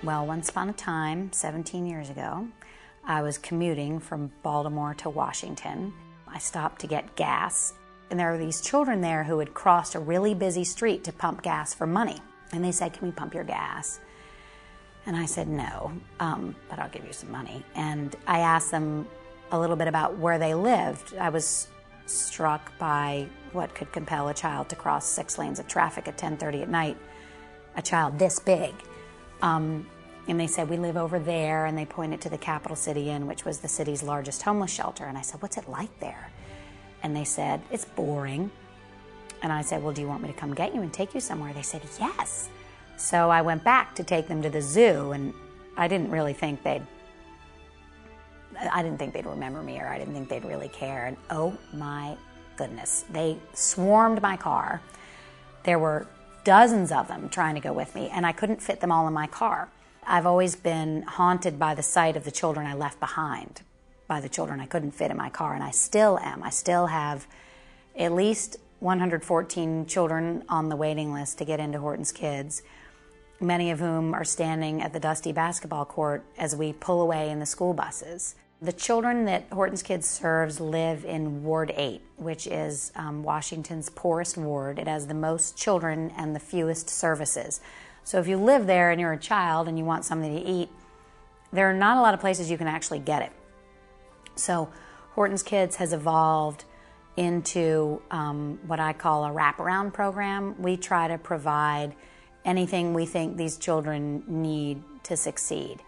Well, once upon a time, 17 years ago, I was commuting from Baltimore to Washington. I stopped to get gas, and there were these children there who had crossed a really busy street to pump gas for money. And they said, "Can we pump your gas?" And I said, "No, but I'll give you some money." And I asked them a little bit about where they lived. I was struck by what could compel a child to cross 6 lanes of traffic at 10:30 at night, a child this big. And they said, "We live over there," and they pointed to the Capital City Inn, which was the city's largest homeless shelter. And I said, "What's it like there?" And they said, "It's boring." And I said, "Well, do you want me to come get you and take you somewhere?" They said, "Yes." So I went back to take them to the zoo, and I didn't think they'd remember me, or I didn't think they'd really care. And oh my goodness, they swarmed my car. There were dozens of them trying to go with me, and I couldn't fit them all in my car. I've always been haunted by the sight of the children I left behind, by the children I couldn't fit in my car, and I still am. I still have at least 114 children on the waiting list to get into Horton's Kids, many of whom are standing at the dusty basketball court as we pull away in the school buses. The children that Horton's Kids serves live in Ward 8, which is Washington's poorest ward. It has the most children and the fewest services. So if you live there and you're a child and you want something to eat, there are not a lot of places you can actually get it. So Horton's Kids has evolved into what I call a wraparound program. We try to provide anything we think these children need to succeed,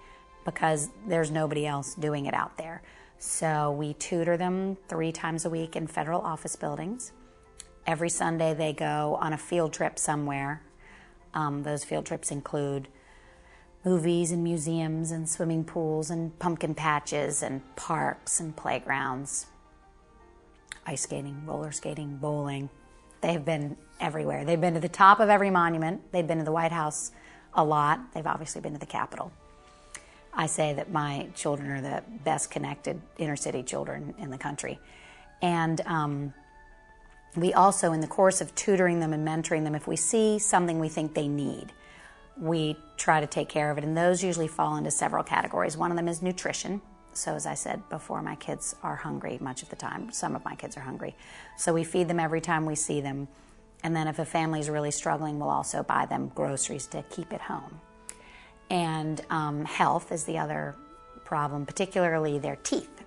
because there's nobody else doing it out there. So we tutor them 3 times a week in federal office buildings. Every Sunday they go on a field trip somewhere. Those field trips include movies and museums and swimming pools and pumpkin patches and parks and playgrounds, ice skating, roller skating, bowling. They've been everywhere. They've been to the top of every monument. They've been to the White House a lot. They've obviously been to the Capitol. I say that my children are the best connected inner city children in the country. And we also, in the course of tutoring them and mentoring them, if we see something we think they need, we try to take care of it. And those usually fall into several categories. One of them is nutrition. So as I said before, my kids are hungry much of the time. Some of my kids are hungry. So we feed them every time we see them. And then if a family's really struggling, we'll also buy them groceries to keep at home. And health is the other problem, particularly their teeth.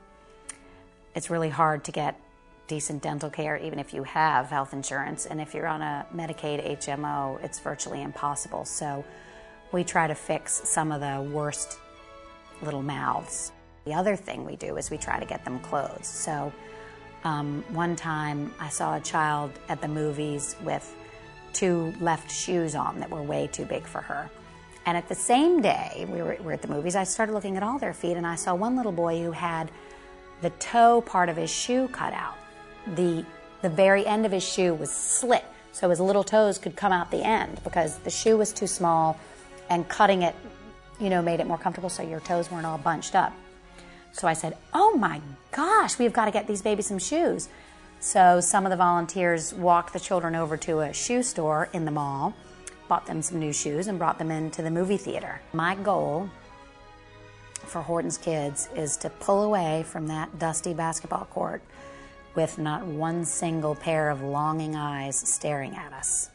It's really hard to get decent dental care even if you have health insurance, and if you're on a Medicaid HMO, it's virtually impossible. So we try to fix some of the worst little mouths. The other thing we do is we try to get them clothes. So one time I saw a child at the movies with 2 left shoes on that were way too big for her. And at the same day we were at the movies, I started looking at all their feet, and I saw one little boy who had the toe part of his shoe cut out. The very end of his shoe was slit, so his little toes could come out the end because the shoe was too small, and cutting it, made it more comfortable so your toes weren't all bunched up. So I said, "Oh my gosh, we've got to get these babies some shoes." So some of the volunteers walked the children over to a shoe store in the mall, bought them some new shoes, and brought them into the movie theater. My goal for Horton's Kids is to pull away from that dusty basketball court with not one single pair of longing eyes staring at us.